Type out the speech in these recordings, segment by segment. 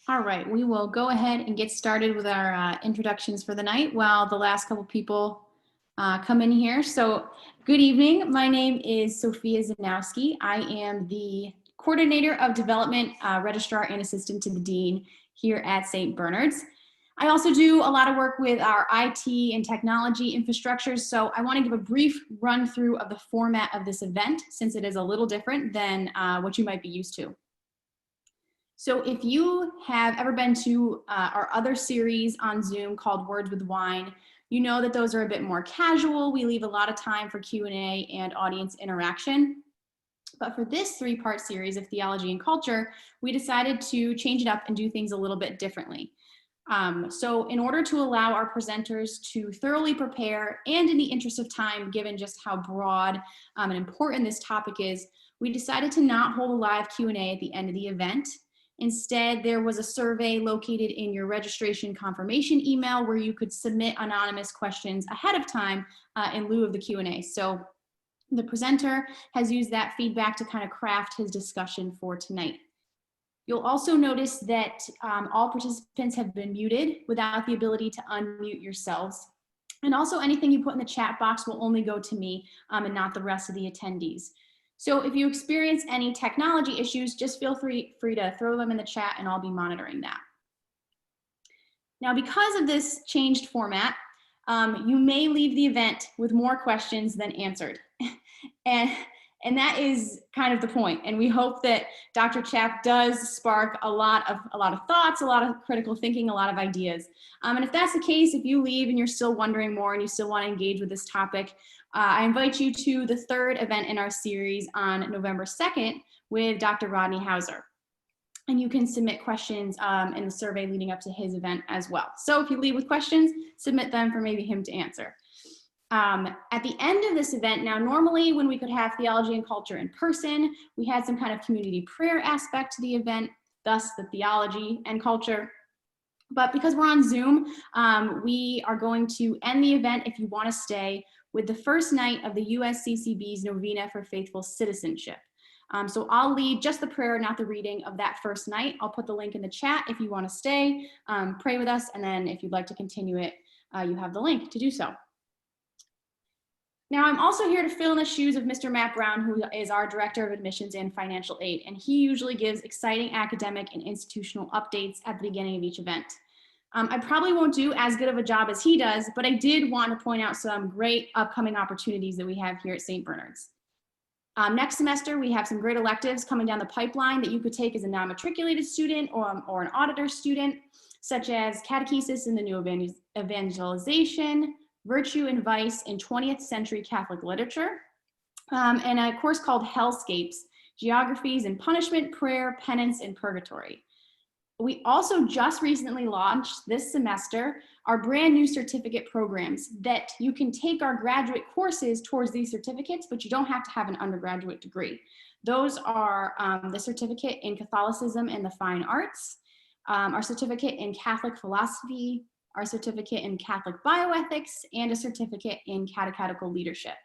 All right, we will go ahead and get started with our introductions for the night while the last couple people come in here. So good evening. My name is Sophia Zanowski. I am the Coordinator of Development, Registrar and Assistant to the Dean here at St. Bernard's. I also do a lot of work with our IT and technology infrastructures, so I want to give a brief run through of the format of this event since it is a little different than what you might be used to. So if you have ever been to our other series on Zoom called Words with Wine, you know that those are a bit more casual. We leave a lot of time for Q&A and audience interaction. But for this three-part series of Theology and Culture, we decided to change it up and do things a little bit differently. So in order to allow our presenters to thoroughly prepare, and in the interest of time, given just how broad and important this topic is, we decided to not hold a live Q&A at the end of the event. Instead, there was a survey located in your registration confirmation email where you could submit anonymous questions ahead of time in lieu of the Q&A. So the presenter has used that feedback to kind of craft his discussion for tonight. You'll also notice that all participants have been muted without the ability to unmute yourselves. And also anything you put in the chat box will only go to me and not the rest of the attendees. So if you experience any technology issues, just feel free to throw them in the chat and I'll be monitoring that. Now, because of this changed format, you may leave the event with more questions than answered. And that is kind of the point. And we hope that Dr. Chapp does spark a lot of thoughts, a lot of critical thinking, a lot of ideas. And if that's the case, if you leave and you're still wondering more and you still want to engage with this topic, I invite you to the third event in our series on November 2nd with Dr. Rodney Hauser. And you can submit questions in the survey leading up to his event as well. So if you leave with questions, submit them for maybe him to answer. At the end of this event, now normally when we could have Theology and Culture in person, we had some kind of community prayer aspect to the event, thus the Theology and Culture. But because we're on Zoom, we are going to end the event, if you want to stay, with the first night of the USCCB's Novena for Faithful Citizenship. So I'll lead just the prayer, not the reading of that first night. I'll put the link in the chat if you want to stay, pray with us, and then if you'd like to continue it, you have the link to do so. Now, I'm also here to fill in the shoes of Mr. Matt Brown, who is our Director of Admissions and Financial Aid, and he usually gives exciting academic and institutional updates at the beginning of each event. I probably won't do as good of a job as he does, but I did want to point out some great upcoming opportunities that we have here at St. Bernard's. Next semester, we have some great electives coming down the pipeline that you could take as a non-matriculated student or an auditor student, such as Catechesis in the New Evangelization, Virtue and Vice in 20th Century Catholic Literature, and a course called Hellscapes, Geographies and Punishment, Prayer, Penance, and Purgatory. We also just recently launched this semester our brand new certificate programs that you can take our graduate courses towards these certificates, but you don't have to have an undergraduate degree. Those are the certificate in Catholicism and the Fine Arts, our certificate in Catholic Philosophy, our certificate in Catholic Bioethics, and a certificate in Catechetical Leadership.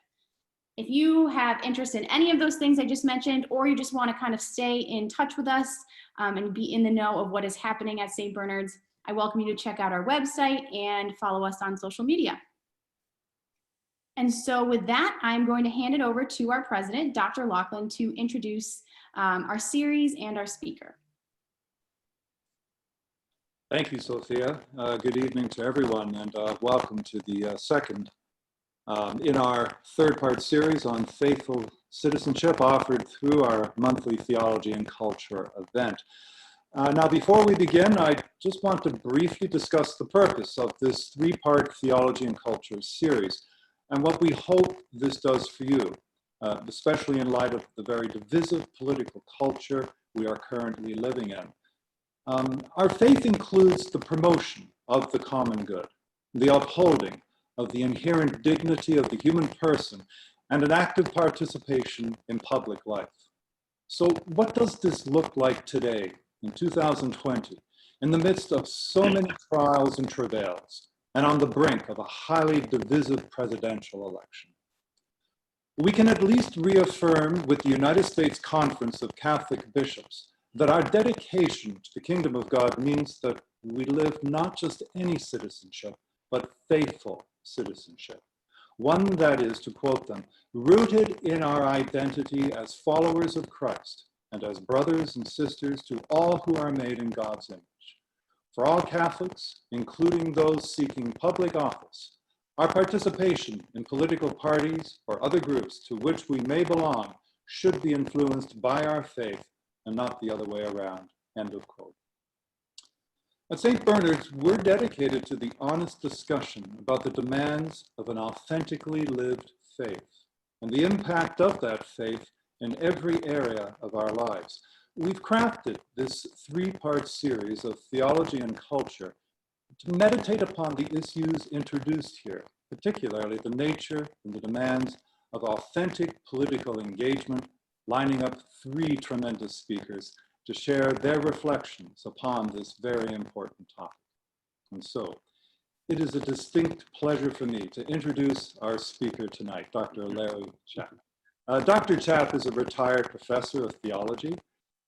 If you have interest in any of those things I just mentioned, or you just want to kind of stay in touch with us and be in the know of what is happening at St. Bernard's, I welcome you to check out our website and follow us on social media. And so with that, I'm going to hand it over to our president, Dr. Laughlin, to introduce our series and our speaker. Thank you, Sophia. Good evening to everyone, and welcome to the second in our third-part series on Faithful Citizenship offered through our monthly Theology and Culture event. Now, before we begin, I just want to briefly discuss the purpose of this three-part Theology and Culture series and what we hope this does for you, especially in light of the very divisive political culture we are currently living in. Our faith includes the promotion of the common good, the upholding of the inherent dignity of the human person, and an active participation in public life. So what does this look like today in 2020, in the midst of so many trials and travails, and on the brink of a highly divisive presidential election? We can at least reaffirm with the United States Conference of Catholic Bishops that our dedication to the kingdom of God means that we live not just any citizenship, but faithful citizenship. One that is, to quote them, rooted in our identity as followers of Christ and as brothers and sisters to all who are made in God's image. For all Catholics, including those seeking public office, our participation in political parties or other groups to which we may belong should be influenced by our faith and not the other way around, end of quote. At St. Bernard's, we're dedicated to the honest discussion about the demands of an authentically lived faith and the impact of that faith in every area of our lives. We've crafted this three-part series of Theology and Culture to meditate upon the issues introduced here, particularly the nature and the demands of authentic political engagement, lining up three tremendous speakers to share their reflections upon this very important topic. And so, it is a distinct pleasure for me to introduce our speaker tonight, Dr. Larry Chapp. Dr. Chapp is a retired professor of theology.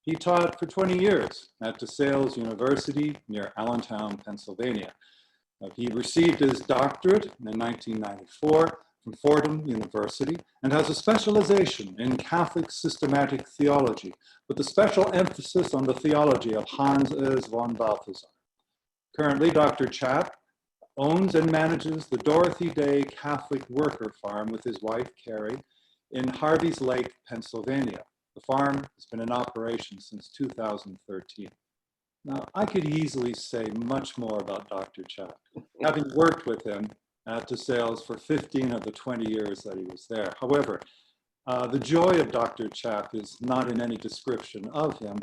He taught for 20 years at DeSales University near Allentown, Pennsylvania. He received his doctorate in 1994 from Fordham University and has a specialization in Catholic systematic theology with a special emphasis on the theology of Hans Urs von Balthasar. Currently, Dr. Chapp owns and manages the Dorothy Day Catholic Worker Farm with his wife, Carrie, in Harveys Lake, Pennsylvania. The farm has been in operation since 2013. Now, I could easily say much more about Dr. Chapp, having worked with him at DeSales for 15 of the 20 years that he was there. However, the joy of Dr. Chapp is not in any description of him,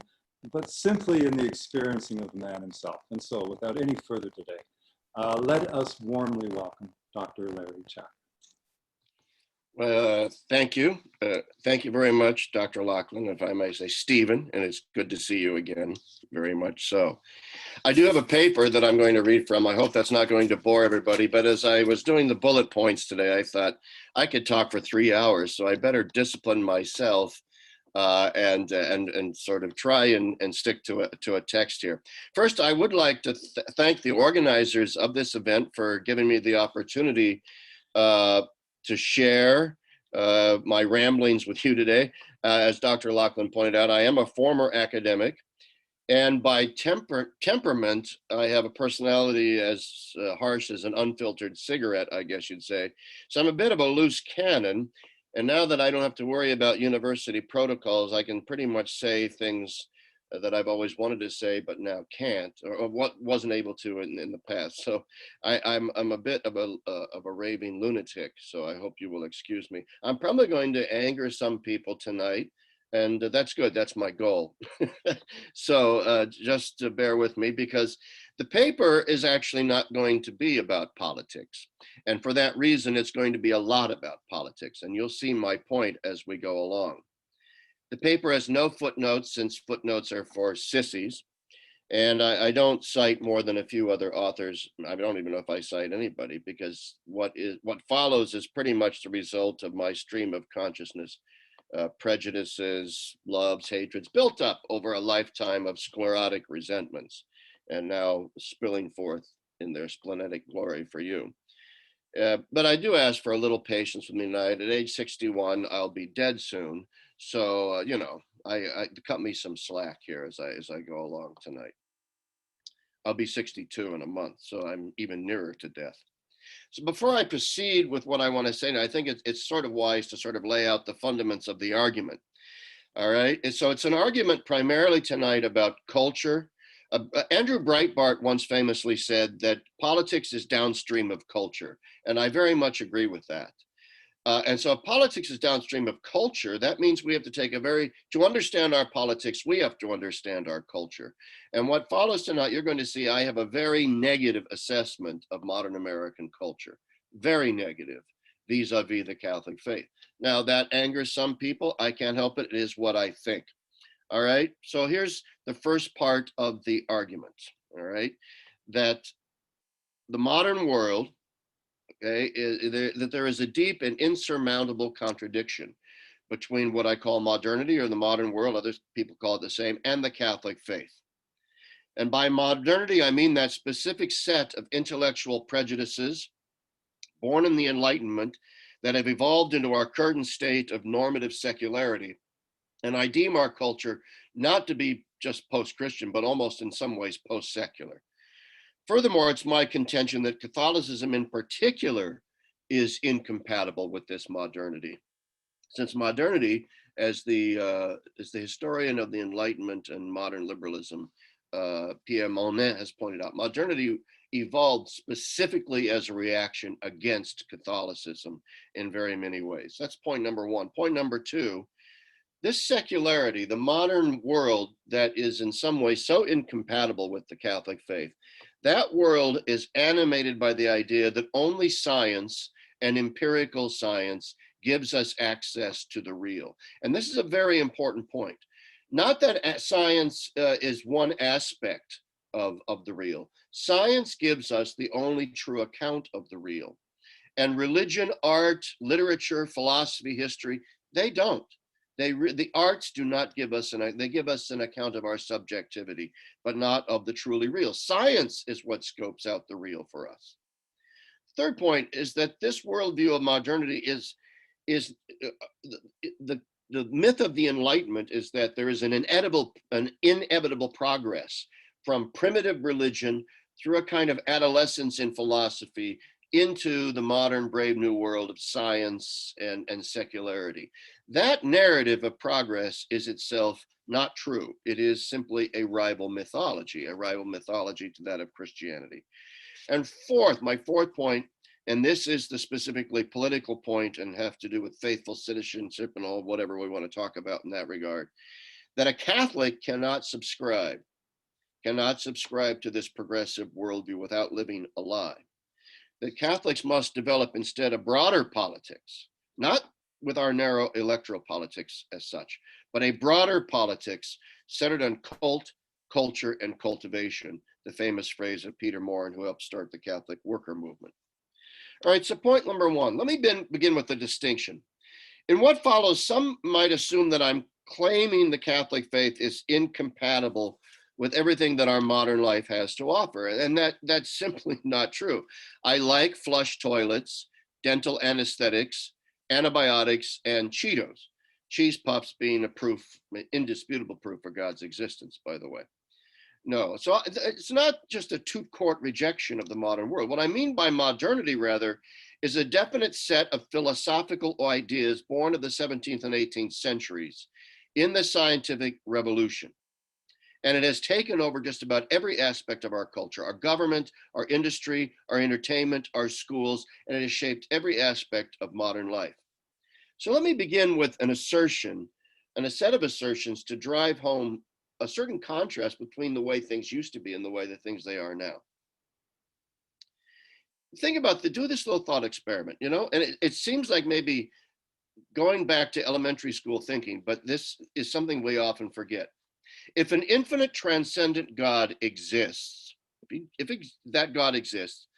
but simply in the experiencing of the man himself. And so, without any further delay, let us warmly welcome Dr. Larry Chapp. Thank you. Thank you very much, Dr. Lachlan, if I may say, Stephen, and it's good to see you again, very much so. I do have a paper that I'm going to read from. I hope that's not going to bore everybody, but as I was doing the bullet points today, I thought I could talk for 3 hours, so I better discipline myself and sort of try and stick to a text here. First, I would like to thank the organizers of this event for giving me the opportunity to share my ramblings with you today. As Dr. Lachlan pointed out, I am a former academic, and by temperament, I have a personality as harsh as an unfiltered cigarette, I guess you'd say. So I'm a bit of a loose cannon, and now that I don't have to worry about university protocols, I can pretty much say things that I've always wanted to say, but now can't, or what wasn't able to in the past. So I'm a bit of a raving lunatic. So I hope you will excuse me. I'm probably going to anger some people tonight, and that's good. That's my goal. So just bear with me, because the paper is actually not going to be about politics, and for that reason, it's going to be a lot about politics, and you'll see my point as we go along. The paper has no footnotes, since footnotes are for sissies, and I don't cite more than a few other authors. I don't even know if I cite anybody, because what follows is pretty much the result of my stream of consciousness, prejudices, loves, hatreds, built up over a lifetime of sclerotic resentments, and now spilling forth in their splenetic glory for you. But I do ask for a little patience with me tonight. At age 61, I'll be dead soon. So, you know, I cut me some slack here as I go along tonight. I'll be 62 in a month, so I'm even nearer to death. So before I proceed with what I want to say, I think it's sort of wise to sort of lay out the fundaments of the argument. All right. And so it's an argument primarily tonight about culture. Andrew Breitbart once famously said that politics is downstream of culture, and I very much agree with that. And so if politics is downstream of culture, that means we have to to understand our politics, we have to understand our culture. And what follows tonight, you're going to see I have a very negative assessment of modern American culture, very negative, vis-a-vis the Catholic faith. Now that angers some people, I can't help it, it is what I think. All right, so here's the first part of the argument, all right, that the modern world, okay, that there is a deep and insurmountable contradiction between what I call modernity or the modern world, other people call it the same, and the Catholic faith. And by modernity, I mean that specific set of intellectual prejudices born in the Enlightenment that have evolved into our current state of normative secularity. And I deem our culture not to be just post-Christian, but almost in some ways post-secular. Furthermore, it's my contention that Catholicism in particular is incompatible with this modernity. Since modernity, as the historian of the Enlightenment and modern liberalism, Pierre Monet has pointed out, modernity evolved specifically as a reaction against Catholicism in very many ways. That's point number one. Point number two, this secularity, the modern world that is in some ways so incompatible with the Catholic faith, that world is animated by the idea that only science and empirical science gives us access to the real. And this is a very important point. Not that science is one aspect of the real. Science gives us the only true account of the real. And religion, art, literature, philosophy, history, they don't. The arts do not give us they give us an account of our subjectivity, but not of the truly real. Science is what scopes out the real for us. Third point is that this worldview of modernity is the myth of the Enlightenment is that there is an inevitable progress from primitive religion through a kind of adolescence in philosophy into the modern brave new world of science and secularity. That narrative of progress is itself not true. It is simply a rival mythology to that of Christianity. And my fourth point, and this is the specifically political point and have to do with faithful citizenship and all whatever we want to talk about in that regard, that a Catholic cannot subscribe to this progressive worldview without living a lie. That Catholics must develop instead a broader politics, not with our narrow electoral politics as such, but a broader politics centered on cult, culture, and cultivation, the famous phrase of Peter Morin, who helped start the Catholic worker movement. All right, so point number one, let me begin with the distinction. In what follows, some might assume that I'm claiming the Catholic faith is incompatible with everything that our modern life has to offer. And that's simply not true. I like flush toilets, dental anesthetics, antibiotics, and Cheetos. Cheese puffs being indisputable proof for God's existence, by the way. No, so it's not just a two-court rejection of the modern world. What I mean by modernity, rather, is a definite set of philosophical ideas born of the 17th and 18th centuries in the scientific revolution. And it has taken over just about every aspect of our culture, our government, our industry, our entertainment, our schools, and it has shaped every aspect of modern life. So let me begin with an assertion and a set of assertions to drive home a certain contrast between the way things used to be and the way the things they are now. Think about do this little thought experiment, and it seems like maybe going back to elementary school thinking, but this is something we often forget. If an infinite transcendent God exists, that God exists,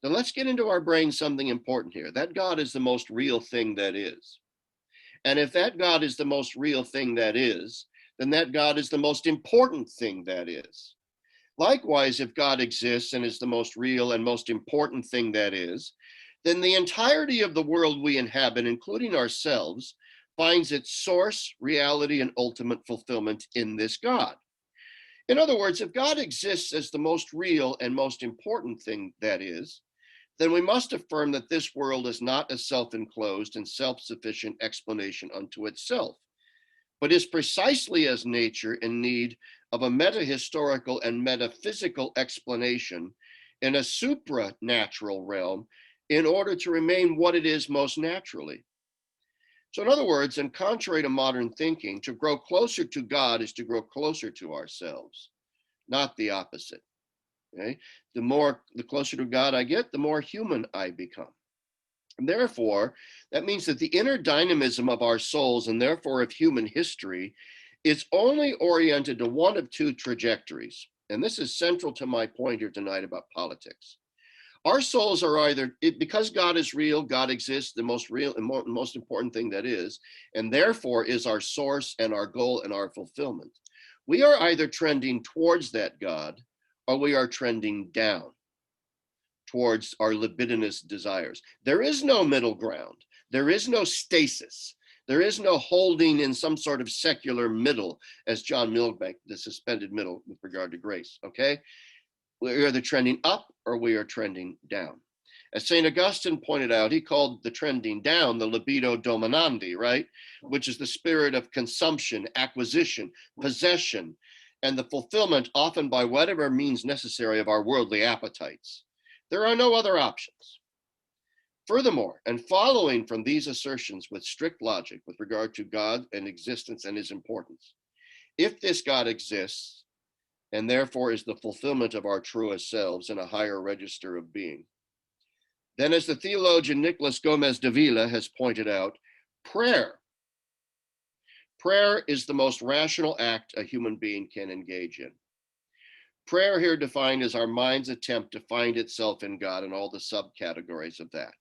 then let's get into our brain something important here. That God is the most real thing that is. And if that God is the most real thing that is, then that God is the most important thing that is. Likewise, if God exists and is the most real and most important thing that is, then the entirety of the world we inhabit, including ourselves, finds its source, reality, and ultimate fulfillment in this God. In other words, if God exists as the most real and most important thing that is, then we must affirm that this world is not a self-enclosed and self-sufficient explanation unto itself, but is precisely as nature in need of a meta-historical and metaphysical explanation in a supranatural realm in order to remain what it is most naturally. So in other words, and contrary to modern thinking, to grow closer to God is to grow closer to ourselves, not the opposite. Okay? The closer to God I get, the more human I become. And therefore, that means that the inner dynamism of our souls, and therefore of human history, is only oriented to one of two trajectories. And this is central to my point here tonight about politics. Our souls are either, because God is real, God exists, the most real and most important thing that is, and therefore is our source and our goal and our fulfillment. We are either trending towards that God or we are trending down towards our libidinous desires. There is no middle ground. There is no stasis. There is no holding in some sort of secular middle, as John Milbank, the suspended middle with regard to grace, okay? We're either trending up or we are trending down. As St. Augustine pointed out, he called the trending down the libido dominandi, right? Which is the spirit of consumption, acquisition, possession, and the fulfillment, often by whatever means necessary, of our worldly appetites. There are no other options. Furthermore, and following from these assertions with strict logic with regard to God and existence and his importance, if this God exists, and therefore is the fulfillment of our truest selves in a higher register of being, then as the theologian Nicolas Gomez Davila has pointed out, prayer is the most rational act a human being can engage in. Prayer here defined as our mind's attempt to find itself in God and all the subcategories of that.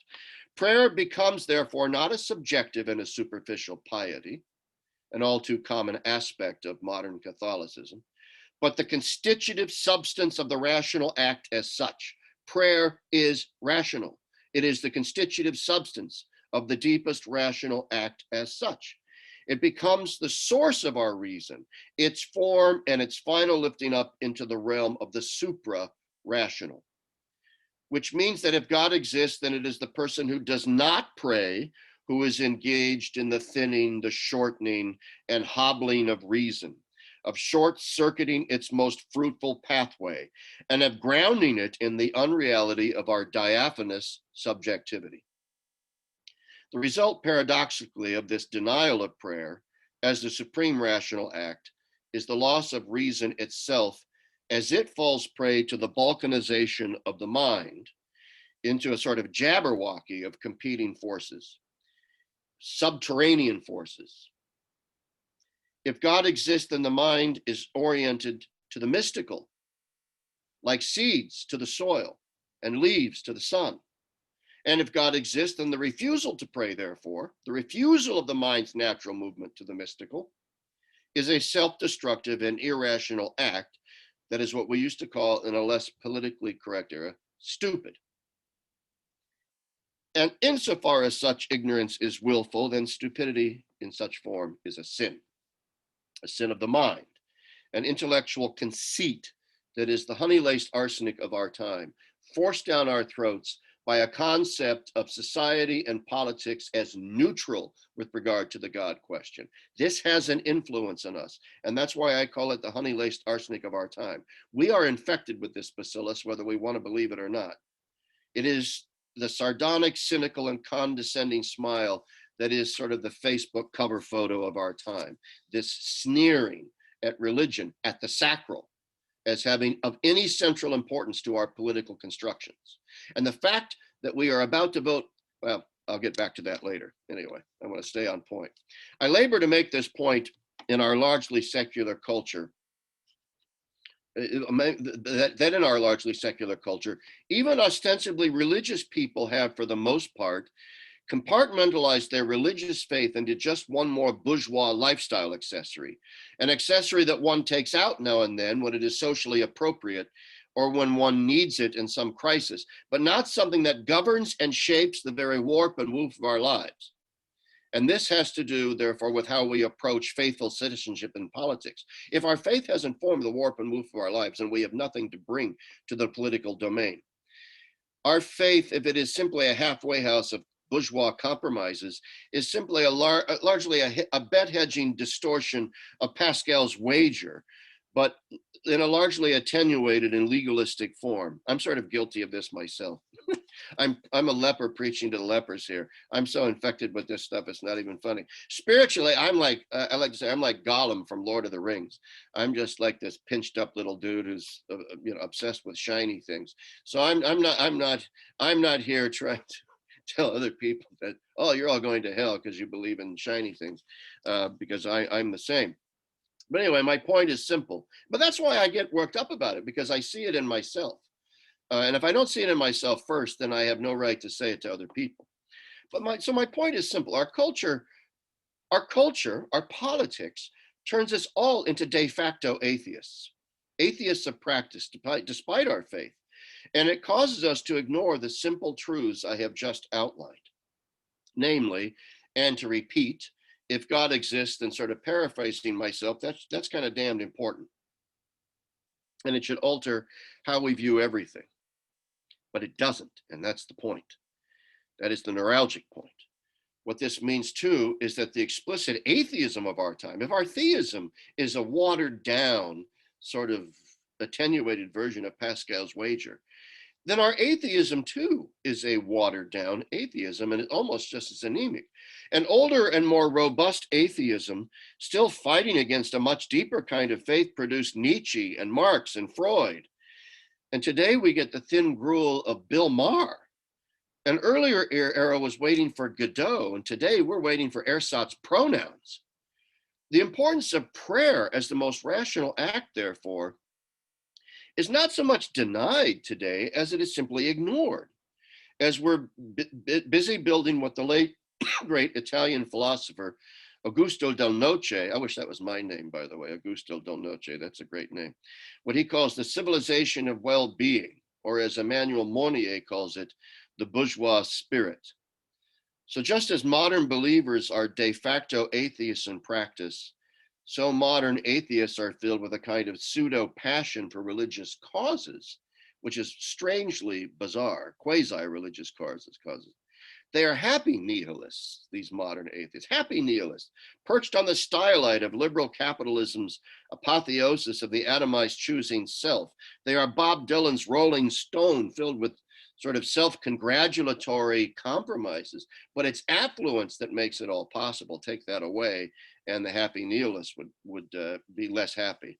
Prayer becomes therefore not a subjective and a superficial piety, an all too common aspect of modern Catholicism, but the constitutive substance of the rational act as such. Prayer is rational. It is the constitutive substance of the deepest rational act as such. It becomes the source of our reason, its form and its final lifting up into the realm of the supra-rational, which means that if God exists, then it is the person who does not pray who is engaged in the thinning, the shortening, and hobbling of reason, of short-circuiting its most fruitful pathway, and of grounding it in the unreality of our diaphanous subjectivity. The result, paradoxically, of this denial of prayer as the supreme rational act is the loss of reason itself as it falls prey to the balkanization of the mind into a sort of jabberwocky of competing forces, subterranean forces. If God exists, then the mind is oriented to the mystical, like seeds to the soil and leaves to the sun. And if God exists, then the refusal to pray, therefore, the refusal of the mind's natural movement to the mystical, is a self-destructive and irrational act that is what we used to call, in a less politically correct era, stupid. And insofar as such ignorance is willful, then stupidity in such form is a sin of the mind, an intellectual conceit that is the honey-laced arsenic of our time, forced down our throats by a concept of society and politics as neutral with regard to the God question. This has an influence on us, and that's why I call it the honey-laced arsenic of our time. We are infected with this bacillus, whether we want to believe it or not. It is the sardonic, cynical, and condescending smile that is sort of the Facebook cover photo of our time. This sneering at religion, at the sacral, as having of any central importance to our political constructions. And the fact that we are about to vote, well, I'll get back to that later. Anyway, I want to stay on point. I labor to make this point in our largely secular culture, that in our largely secular culture, even ostensibly religious people have, for the most part, compartmentalized their religious faith into just one more bourgeois lifestyle accessory, an accessory that one takes out now and then when it is socially appropriate or when one needs it in some crisis, but not something that governs and shapes the very warp and woof of our lives. And this has to do, therefore, with how we approach faithful citizenship in politics. If our faith has informed the warp and woof of our lives, and we have nothing to bring to the political domain, our faith, if it is simply a halfway house of bourgeois compromises, is simply largely a bet hedging distortion of Pascal's wager, but in a largely attenuated and legalistic form. I'm sort of guilty of this myself. I'm a leper preaching to the lepers here. I'm so infected with this stuff, it's not even funny. Spiritually, I'm like, I like to say, I'm like Gollum from Lord of the Rings. I'm just like this pinched up little dude who's obsessed with shiny things. So I'm not here trying to tell other people that, oh, you're all going to hell because you believe in shiny things, because I'm the same. But anyway, my point is simple. But that's why I get worked up about it, because I see it in myself. And if I don't see it in myself first, then I have no right to say it to other people. But my point is simple. Our culture, our politics turns us all into de facto atheists, atheists of practice, despite our faith. And it causes us to ignore the simple truths I have just outlined. Namely, and to repeat, if God exists, and sort of paraphrasing myself, that's kind of damned important. And it should alter how we view everything. But it doesn't, and that's the point. That is the neuralgic point. What this means too is that the explicit atheism of our time, if our theism is a watered down, sort of attenuated version of Pascal's wager, then our atheism too is a watered down atheism, and it's almost just as anemic. An older and more robust atheism, still fighting against a much deeper kind of faith, produced Nietzsche and Marx and Freud. And today we get the thin gruel of Bill Maher. An earlier era was waiting for Godot, and today we're waiting for ersatz pronouns. The importance of prayer as the most rational act, therefore, is not so much denied today as it is simply ignored, as we're busy building what the late great Italian philosopher Augusto Del Noce, I wish that was my name, by the way, Augusto Del Noce, that's a great name, what he calls the civilization of well-being, or as Emmanuel Monnier calls it, the bourgeois spirit. So just as modern believers are de facto atheists in practice, so modern atheists are filled with a kind of pseudo passion for religious causes, which is strangely bizarre, quasi-religious causes. They are happy nihilists, these modern atheists, happy nihilists, perched on the stylite of liberal capitalism's apotheosis of the atomized choosing self. They are Bob Dylan's Rolling Stone filled with sort of self-congratulatory compromises, but it's affluence that makes it all possible. Take that away, and the happy nihilist would be less happy.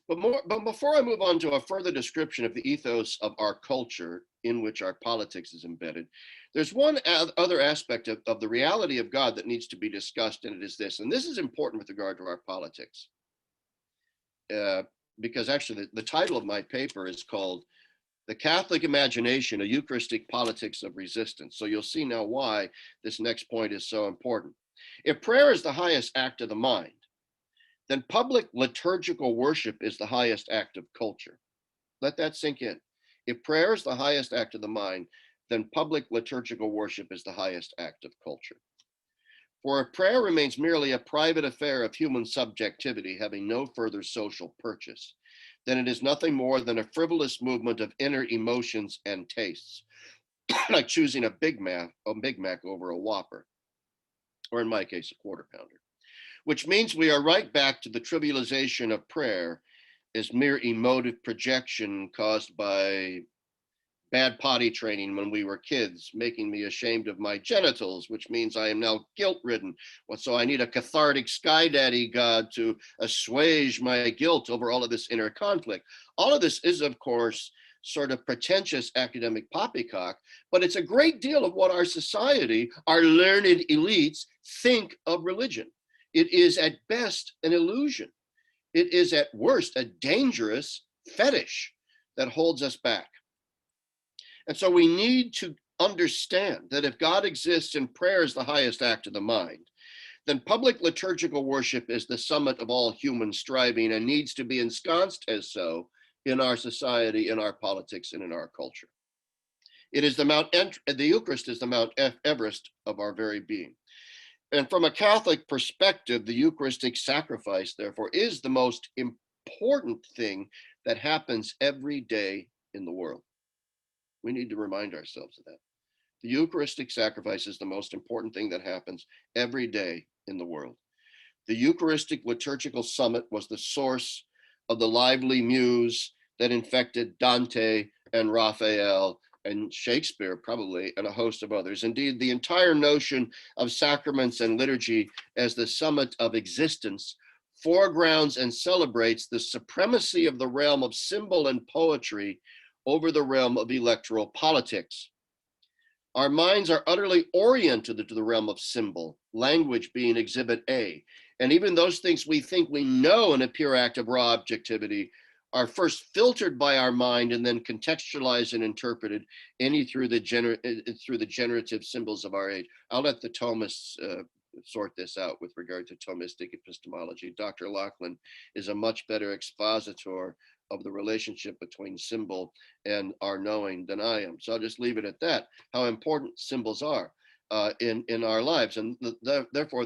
But before I move on to a further description of the ethos of our culture in which our politics is embedded, there's one other aspect of the reality of God that needs to be discussed, and it is this, and this is important with regard to our politics, because actually the title of my paper is called The Catholic Imagination, a Eucharistic Politics of Resistance. So you'll see now why this next point is so important. If prayer is the highest act of the mind, then public liturgical worship is the highest act of culture. Let that sink in. If prayer is the highest act of the mind, then public liturgical worship is the highest act of culture. For if prayer remains merely a private affair of human subjectivity having no further social purchase, then it is nothing more than a frivolous movement of inner emotions and tastes, like choosing a Big Mac over a Whopper, or in my case, a Quarter Pounder. Which means we are right back to the trivialization of prayer as mere emotive projection caused by bad potty training when we were kids, making me ashamed of my genitals, which means I am now guilt-ridden. So I need a cathartic sky daddy god to assuage my guilt over all of this inner conflict. All of this is, of course, sort of pretentious academic poppycock, but it's a great deal of what our society, our learned elites, think of religion. It is at best an illusion. It is at worst a dangerous fetish that holds us back. And so we need to understand that if God exists and prayer is the highest act of the mind, then public liturgical worship is the summit of all human striving and needs to be ensconced as so in our society, in our politics, and in our culture. It is the Eucharist is the Mount Everest of our very being. And from a Catholic perspective, the Eucharistic sacrifice, therefore, is the most important thing that happens every day in the world. We need to remind ourselves of that. The Eucharistic sacrifice is the most important thing that happens every day in the world. The Eucharistic liturgical summit was the source of the lively muse that infected Dante and Raphael and Shakespeare, probably, and a host of others. Indeed, the entire notion of sacraments and liturgy as the summit of existence foregrounds and celebrates the supremacy of the realm of symbol and poetry over the realm of electoral politics. Our minds are utterly oriented to the realm of symbol, language being exhibit A. And even those things we think we know in a pure act of raw objectivity are first filtered by our mind and then contextualized and interpreted through the generative symbols of our age. I'll let the Thomists sort this out with regard to Thomistic epistemology. Dr. Laughlin is a much better expositor of the relationship between symbol and our knowing than I am. So I'll just leave it at that, how important symbols are in our lives. And therefore,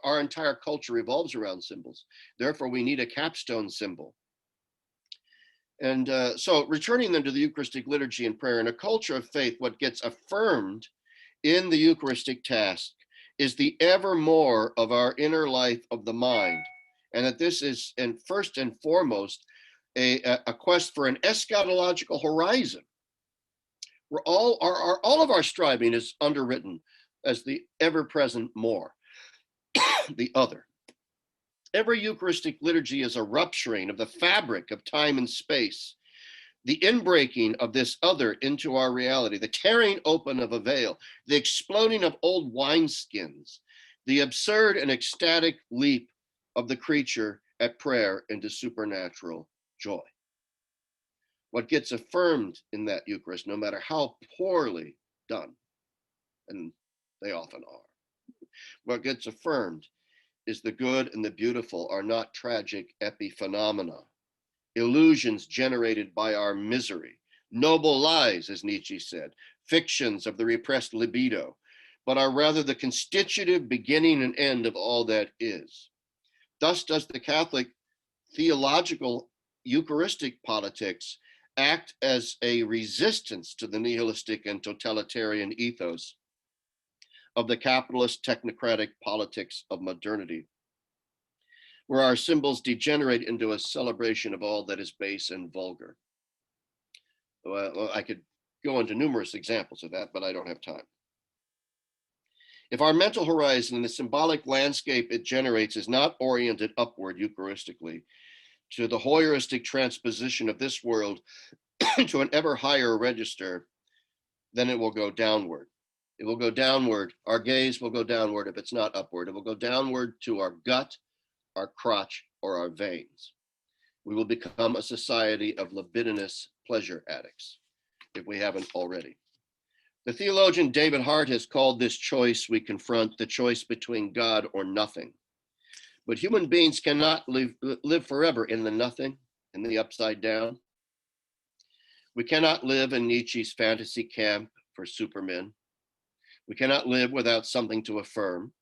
our entire culture revolves around symbols. Therefore, we need a capstone symbol. And so returning then to the Eucharistic liturgy and prayer, in a culture of faith, what gets affirmed in the Eucharistic task is the evermore of our inner life of the mind. And that this is, and first and foremost, a quest for an eschatological horizon. Where all of our striving is underwritten as the ever-present more, the other. Every Eucharistic liturgy is a rupturing of the fabric of time and space, the inbreaking of this other into our reality, the tearing open of a veil, the exploding of old wineskins, the absurd and ecstatic leap of the creature at prayer into supernatural joy. What gets affirmed in that Eucharist, no matter how poorly done, and they often are, what gets affirmed is the good and the beautiful are not tragic epiphenomena, illusions generated by our misery, noble lies, as Nietzsche said, fictions of the repressed libido, but are rather the constitutive beginning and end of all that is. Thus does the Catholic theological Eucharistic politics act as a resistance to the nihilistic and totalitarian ethos of the capitalist technocratic politics of modernity, where our symbols degenerate into a celebration of all that is base and vulgar. Well, I could go into numerous examples of that, but I don't have time. If our mental horizon and the symbolic landscape it generates is not oriented upward Eucharistically to the Hoyeristic transposition of this world to an ever higher register, then it will go downward. It will go downward. Our gaze will go downward if it's not upward. It will go downward to our gut, our crotch, or our veins. We will become a society of libidinous pleasure addicts, if we haven't already. The theologian David Hart has called this choice we confront the choice between God or nothing. But human beings cannot live forever in the nothing, in the upside down. We cannot live in Nietzsche's fantasy camp for supermen. We cannot live without something to affirm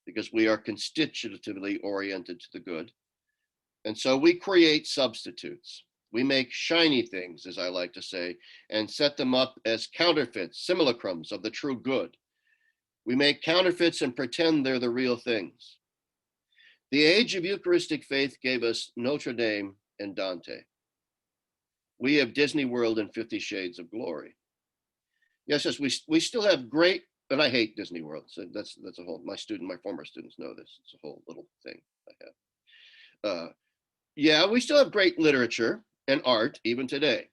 because we are constitutively oriented to the good. And so we create substitutes. We make shiny things, as I like to say, and set them up as counterfeits, simulacrums of the true good. We make counterfeits and pretend they're the real things. The age of Eucharistic faith gave us Notre Dame and Dante. We have Disney World and 50 Shades of Glory. Yes, we still have great, and I hate Disney World. So that's a whole, my former students know this. It's a whole little thing I have. Yeah, we still have great literature and art even today.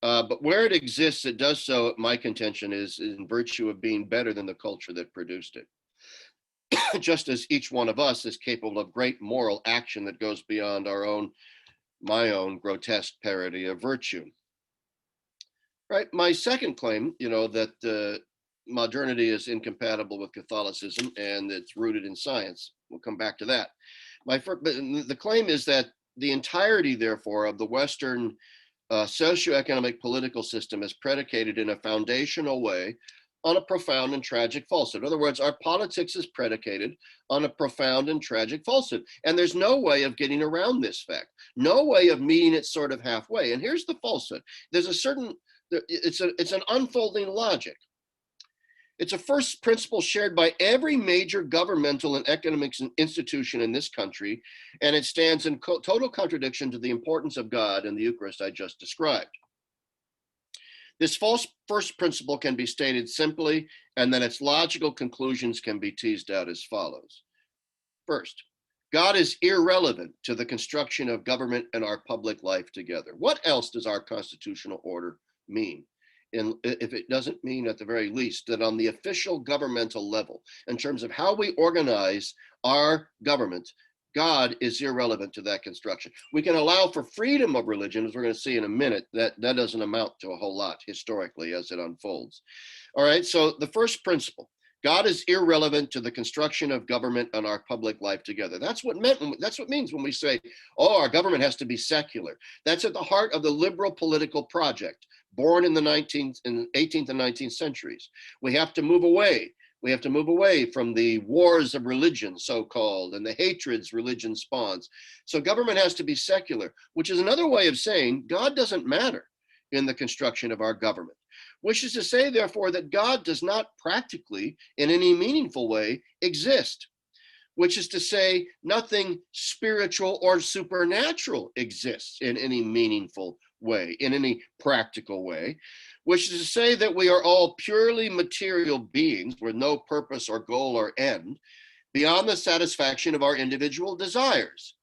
But where it exists, it does so, my contention is in virtue of being better than the culture that produced it. Just as each one of us is capable of great moral action that goes beyond my own grotesque parody of virtue. Right. My second claim, that modernity is incompatible with Catholicism and it's rooted in science. We'll come back to that. The claim is that the entirety, therefore, of the Western socioeconomic political system is predicated in a foundational way on a profound and tragic falsehood. In other words, our politics is predicated on a profound and tragic falsehood. And there's no way of getting around this fact, no way of meeting it sort of halfway. And here's the falsehood. There's it's an unfolding logic. It's a first principle shared by every major governmental and economic institution in this country, and it stands in total contradiction to the importance of God and the Eucharist I just described. This false first principle can be stated simply, and then its logical conclusions can be teased out as follows. First, God is irrelevant to the construction of government and our public life together. What else does our constitutional order mean? And if it doesn't mean, at the very least, that on the official governmental level, in terms of how we organize our government, God is irrelevant to that construction. We can allow for freedom of religion, as we're going to see in a minute. That doesn't amount to a whole lot historically as it unfolds. All right, so the first principle, God is irrelevant to the construction of government and our public life together. That's what means when we say, oh, our government has to be secular. That's at the heart of the liberal political project, born in the 18th and 19th centuries. We have to move away. We have to move away from the wars of religion, so-called, and the hatreds religion spawns. So government has to be secular, which is another way of saying God doesn't matter in the construction of our government. Which is to say, therefore, that God does not practically, in any meaningful way, exist. Which is to say, nothing spiritual or supernatural exists in any meaningful way, in any practical way. Which is to say that we are all purely material beings with no purpose or goal or end, beyond the satisfaction of our individual desires.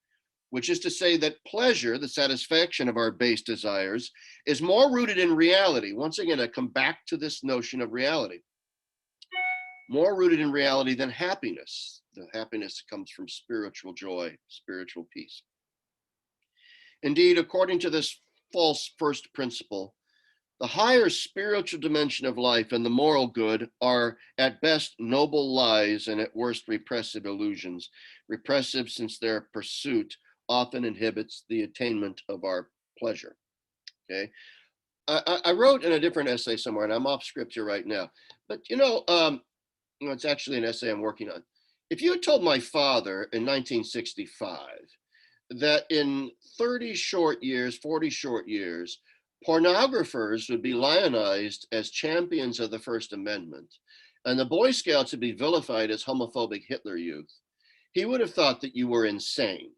Which is to say that pleasure, the satisfaction of our base desires, is more rooted in reality. Once again, I come back to this notion of reality. More rooted in reality than happiness. The happiness comes from spiritual joy, spiritual peace. Indeed, according to this false first principle, the higher spiritual dimension of life and the moral good are at best noble lies and at worst repressive illusions. Repressive since their pursuit often inhibits the attainment of our pleasure. Okay, I wrote in a different essay somewhere, and I'm off script here right now, but it's actually an essay I'm working on. If you had told my father in 1965 that in 30 short years, 40 short years, pornographers would be lionized as champions of the First Amendment, and the Boy Scouts would be vilified as homophobic Hitler youth, he would have thought that you were insane.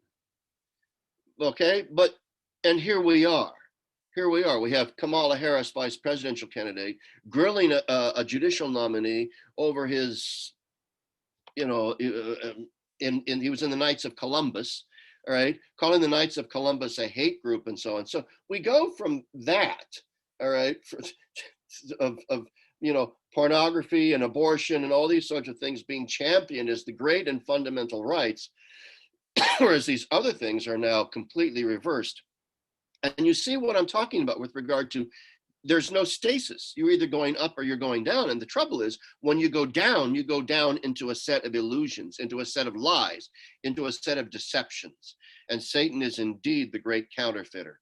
Okay, and here we are. Here we are. We have Kamala Harris, vice presidential candidate, grilling a judicial nominee over his, he was in the Knights of Columbus, all right, calling the Knights of Columbus a hate group and so on. So we go from that, all right, of pornography and abortion and all these sorts of things being championed as the great and fundamental rights, whereas these other things are now completely reversed. And you see what I'm talking about with regard to there's no stasis. You're either going up or you're going down. And the trouble is when you go down into a set of illusions, into a set of lies, into a set of deceptions. And Satan is indeed the great counterfeiter.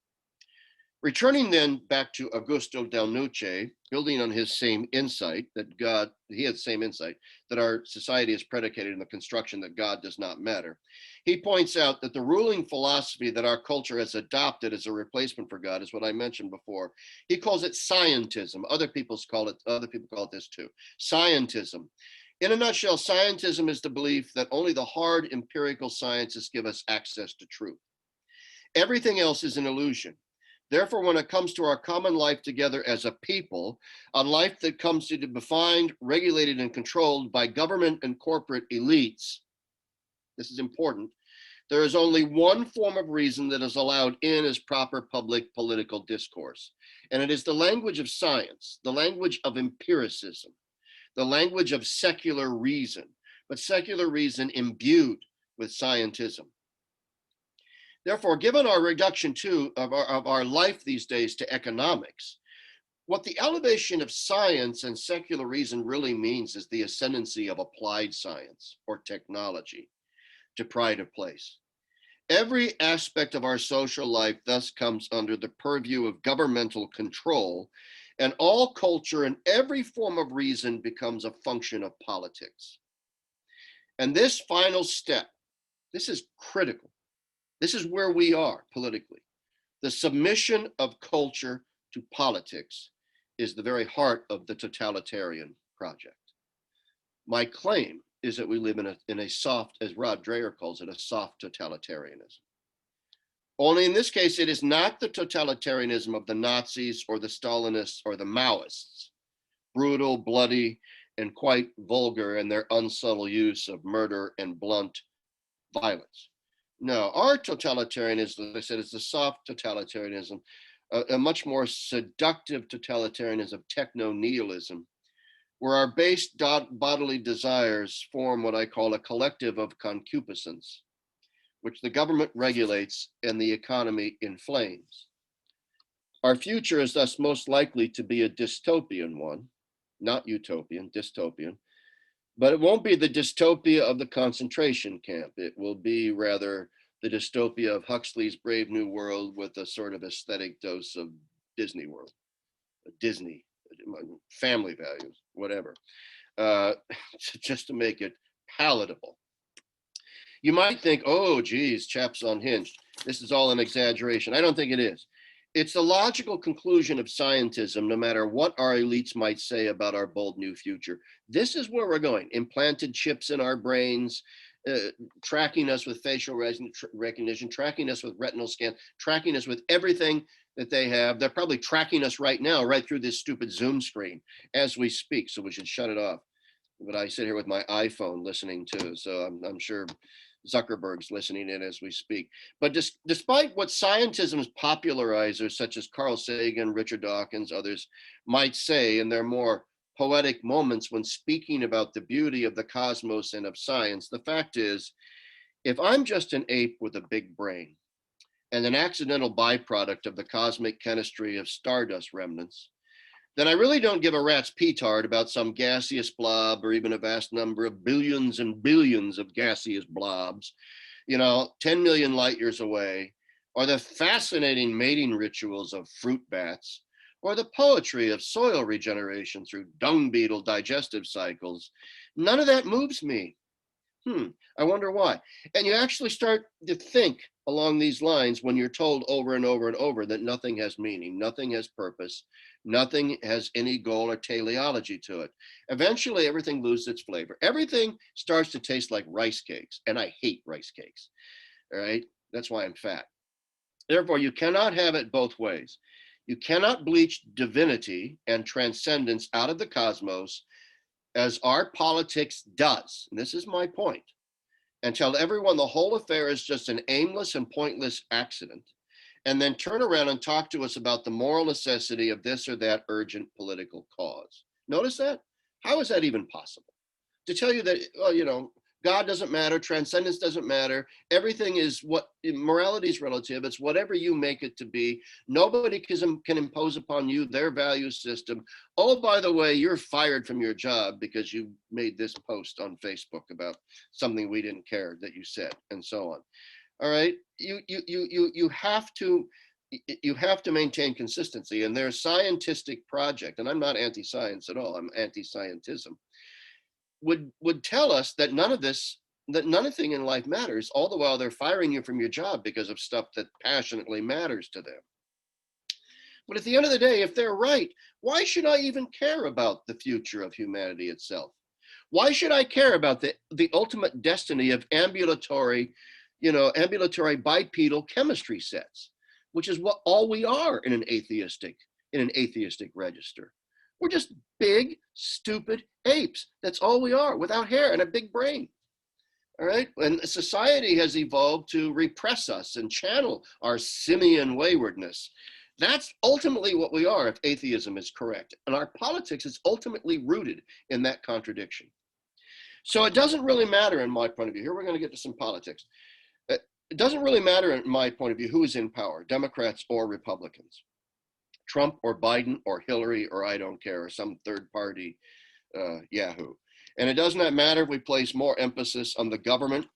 Returning then back to Augusto Del Nuce, building on his same insight that he had the same insight that our society is predicated in the construction that God does not matter. He points out that the ruling philosophy that our culture has adopted as a replacement for God is what I mentioned before. He calls it scientism. Other people call it this too. Scientism. In a nutshell, scientism is the belief that only the hard empirical sciences give us access to truth. Everything else is an illusion. Therefore, when it comes to our common life together as a people, a life that comes to be defined, regulated, and controlled by government and corporate elites, this is important, there is only one form of reason that is allowed in as proper public political discourse. And it is the language of science, the language of empiricism, the language of secular reason, but secular reason imbued with scientism. Therefore, given our reduction too of our life these days to economics, what the elevation of science and secular reason really means is the ascendancy of applied science or technology to pride of place. Every aspect of our social life thus comes under the purview of governmental control, and all culture and every form of reason becomes a function of politics. And this final step, this is critical. This is where we are politically. The submission of culture to politics is the very heart of the totalitarian project. My claim is that we live in a soft, as Rod Dreher calls it, a soft totalitarianism. Only in this case, it is not the totalitarianism of the Nazis or the Stalinists or the Maoists, brutal, bloody, and quite vulgar in their unsubtle use of murder and blunt violence. No, our totalitarianism, as I said, is the soft totalitarianism, a much more seductive totalitarianism of techno-nihilism, where our base bodily desires form what I call a collective of concupiscence, which the government regulates and the economy inflames. Our future is thus most likely to be a dystopian one, not utopian, dystopian, but it won't be the dystopia of the concentration camp. It will be rather the dystopia of Huxley's Brave New World with a sort of aesthetic dose of Disney World, Disney, family values, whatever, just to make it palatable. You might think, oh, geez, Chapp's unhinged. This is all an exaggeration. I don't think it is. It's the logical conclusion of scientism, no matter what our elites might say about our bold new future. This is where we're going. Implanted chips in our brains, tracking us with facial recognition, tracking us with retinal scan, tracking us with everything that they have. They're probably tracking us right now, right through this stupid Zoom screen as we speak, so we should shut it off. But I sit here with my iPhone listening too, so I'm sure Zuckerberg's listening in as we speak. But despite what scientism's popularizers such as Carl Sagan, Richard Dawkins, others might say in their more poetic moments when speaking about the beauty of the cosmos and of science, the fact is, if I'm just an ape with a big brain and an accidental byproduct of the cosmic chemistry of stardust remnants, then I really don't give a rat's petard about some gaseous blob or even a vast number of billions and billions of gaseous blobs, 10 million light years away, or the fascinating mating rituals of fruit bats, or the poetry of soil regeneration through dung beetle digestive cycles. None of that moves me. I wonder why. And you actually start to think along these lines when you're told over and over and over that nothing has meaning, nothing has purpose, nothing has any goal or teleology to it. Eventually, everything loses its flavor. Everything starts to taste like rice cakes, and I hate rice cakes, all right? That's why I'm fat. Therefore, you cannot have it both ways. You cannot bleach divinity and transcendence out of the cosmos as our politics does, and this is my point, and tell everyone the whole affair is just an aimless and pointless accident, and then turn around and talk to us about the moral necessity of this or that urgent political cause. Notice that? How is that even possible? To tell you that, God doesn't matter, transcendence doesn't matter, everything is what, morality is relative, it's whatever you make it to be, nobody can impose upon you their value system. Oh, by the way, you're fired from your job because you made this post on Facebook about something we didn't care that you said, and so on. All right, you have to maintain consistency, and their scientific project, and I'm not anti-science at all, I'm anti-scientism, would tell us that nothing in life matters, all the while they're firing you from your job because of stuff that passionately matters to them. But at the end of the day, if they're right, why should I even care about the future of humanity itself? Why should I care about the ultimate destiny of ambulatory bipedal chemistry sets, which is what all we are in an atheistic register? We're just big, stupid apes. That's all we are, without hair and a big brain. All right? And society has evolved to repress us and channel our simian waywardness. That's ultimately what we are if atheism is correct. And our politics is ultimately rooted in that contradiction. So it doesn't really matter in my point of view. Here we're going to get to some politics. It doesn't really matter in my point of view who is in power, Democrats or Republicans. Trump or Biden or Hillary or I don't care, or some third party Yahoo. And it does not matter if we place more emphasis on the government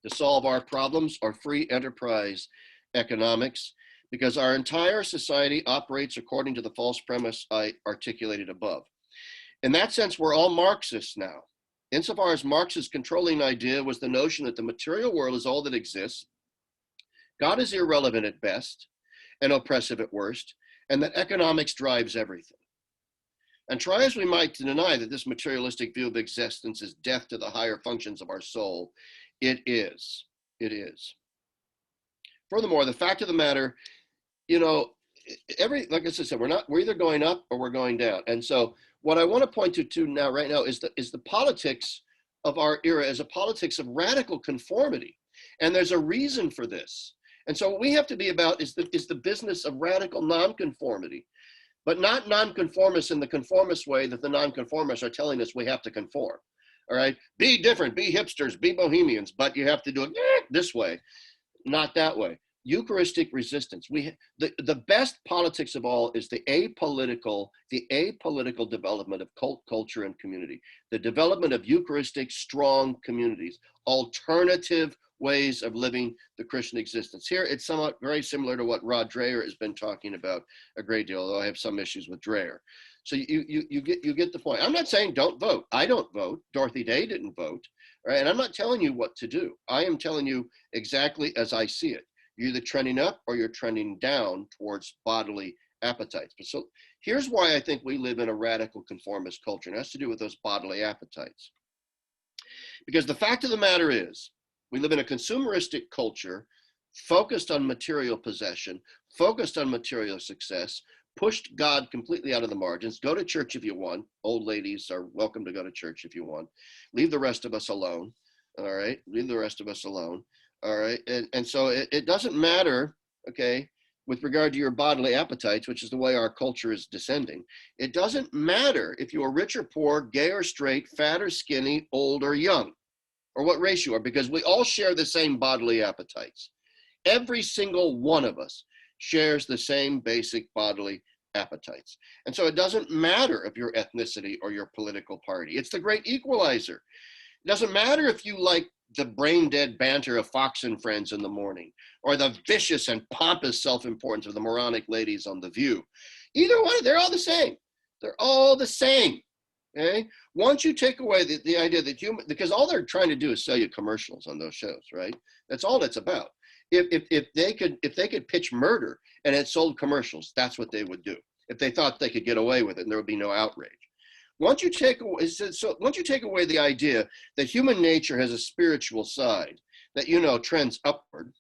to solve our problems or free enterprise economics, because our entire society operates according to the false premise I articulated above. In that sense, we're all Marxists now. Insofar as Marx's controlling idea was the notion that the material world is all that exists, God is irrelevant at best and oppressive at worst, and that economics drives everything. And try as we might to deny that this materialistic view of existence is death to the higher functions of our soul, it is. It is. Furthermore, the fact of the matter, like I said, we're either going up or we're going down. And so what I want to point to now, right now, is the politics of our era as a politics of radical conformity. And there's a reason for this. And so what we have to be about is the business of radical nonconformity, but not nonconformists in the conformist way that the nonconformists are telling us we have to conform. All right, be different, be hipsters, be bohemians, but you have to do it this way, not that way. Eucharistic resistance. The best politics of all is the apolitical development of culture and community, the development of Eucharistic strong communities, alternative ways of living the Christian existence. Here, it's somewhat very similar to what Rod Dreher has been talking about a great deal, although I have some issues with Dreher. So you get the point. I'm not saying don't vote. I don't vote. Dorothy Day didn't vote, right? And I'm not telling you what to do. I am telling you exactly as I see it. You're either trending up or you're trending down towards bodily appetites. But so here's why I think we live in a radical conformist culture, and it has to do with those bodily appetites. Because the fact of the matter is, we live in a consumeristic culture focused on material possession, focused on material success, pushed God completely out of the margins. Go to church if you want. Old ladies are welcome to go to church if you want. Leave the rest of us alone. All right, leave the rest of us alone. All right, and so it doesn't matter, okay, with regard to your bodily appetites, which is the way our culture is descending. It doesn't matter if you are rich or poor, gay or straight, fat or skinny, old or young, or what race you are, because we all share the same bodily appetites. Every single one of us shares the same basic bodily appetites. And so it doesn't matter if your ethnicity or your political party. It's the great equalizer. It doesn't matter if you like the brain-dead banter of Fox and Friends in the morning, or the vicious and pompous self-importance of the moronic ladies on The View. Either one, they're all the same. They're all the same. Okay? Once you take away the idea that because all they're trying to do is sell you commercials on those shows, right? That's all it's about. If they could pitch murder and it sold commercials, that's what they would do. If they thought they could get away with it and there would be no outrage. Once you take away the idea that human nature has a spiritual side that trends upward,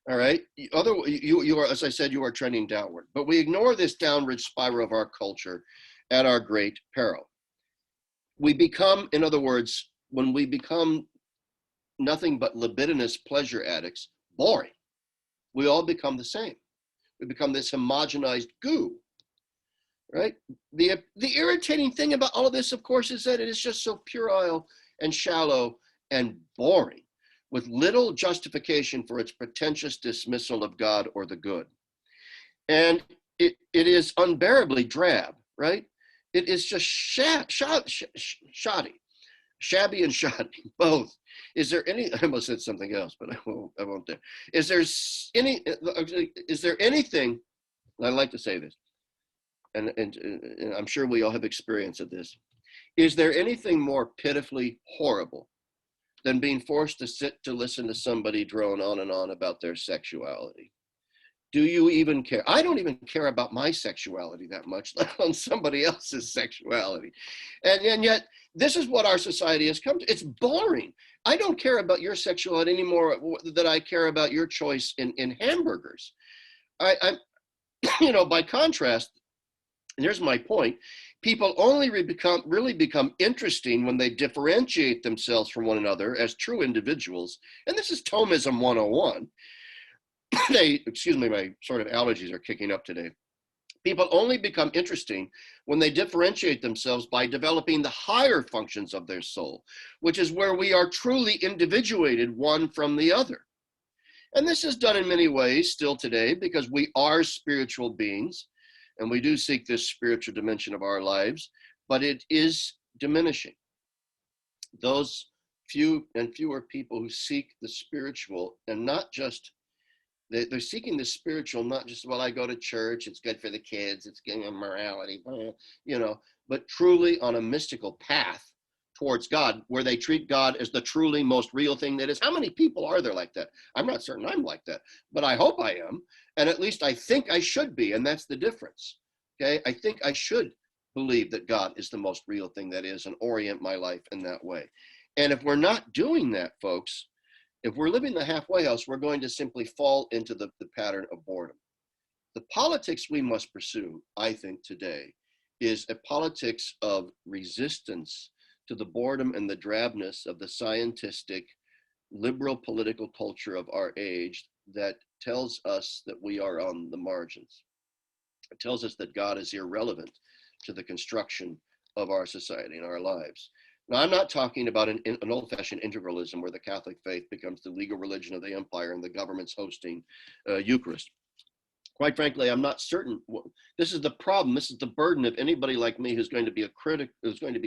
all right. You are, as I said, you are trending downward. But we ignore this downward spiral of our culture at our great peril. We become, in other words, when we become nothing but libidinous pleasure addicts, boring. We all become the same. We become this homogenized goo. Right? The irritating thing about all of this, of course, is that it is just so puerile and shallow and boring, with little justification for its pretentious dismissal of God or the good. And it is unbearably drab, right? It is just shoddy, shabby and shoddy, both. Is there any, I almost said something else, but I won't do. Is there anything, I'd like to say this, and I'm sure we all have experience of this. Is there anything more pitifully horrible than being forced to sit to listen to somebody drone on and on about their sexuality? Do you even care? I don't even care about my sexuality that much, let alone somebody else's sexuality. And yet, this is what our society has come to. It's boring. I don't care about your sexuality anymore than I care about your choice in hamburgers. I by contrast, and here's my point, people only really become interesting when they differentiate themselves from one another as true individuals. And this is Thomism 101. Excuse me, my sort of allergies are kicking up today. People only become interesting when they differentiate themselves by developing the higher functions of their soul, which is where we are truly individuated one from the other. And this is done in many ways still today because we are spiritual beings. And we do seek this spiritual dimension of our lives, but it is diminishing. Those few and fewer people who seek the spiritual, and not just, they're seeking the spiritual, not just, well, I go to church, it's good for the kids, it's good for morality, but truly on a mystical path towards God, where they treat God as the truly most real thing that is. How many people are there like that? I'm not certain I'm like that, but I hope I am. And at least I think I should be, and that's the difference, okay? I think I should believe that God is the most real thing that is and orient my life in that way. And if we're not doing that, folks, if we're living the halfway house, we're going to simply fall into the pattern of boredom. The politics we must pursue, I think, today is a politics of resistance to the boredom and the drabness of the scientistic, liberal political culture of our age that tells us that we are on the margins. It tells us that God is irrelevant to the construction of our society and our lives. Now, I'm not talking about an old-fashioned integralism where the Catholic faith becomes the legal religion of the empire and the government's hosting Eucharist. Quite frankly, I'm not certain. This is the problem. This is the burden of anybody like me who's going to be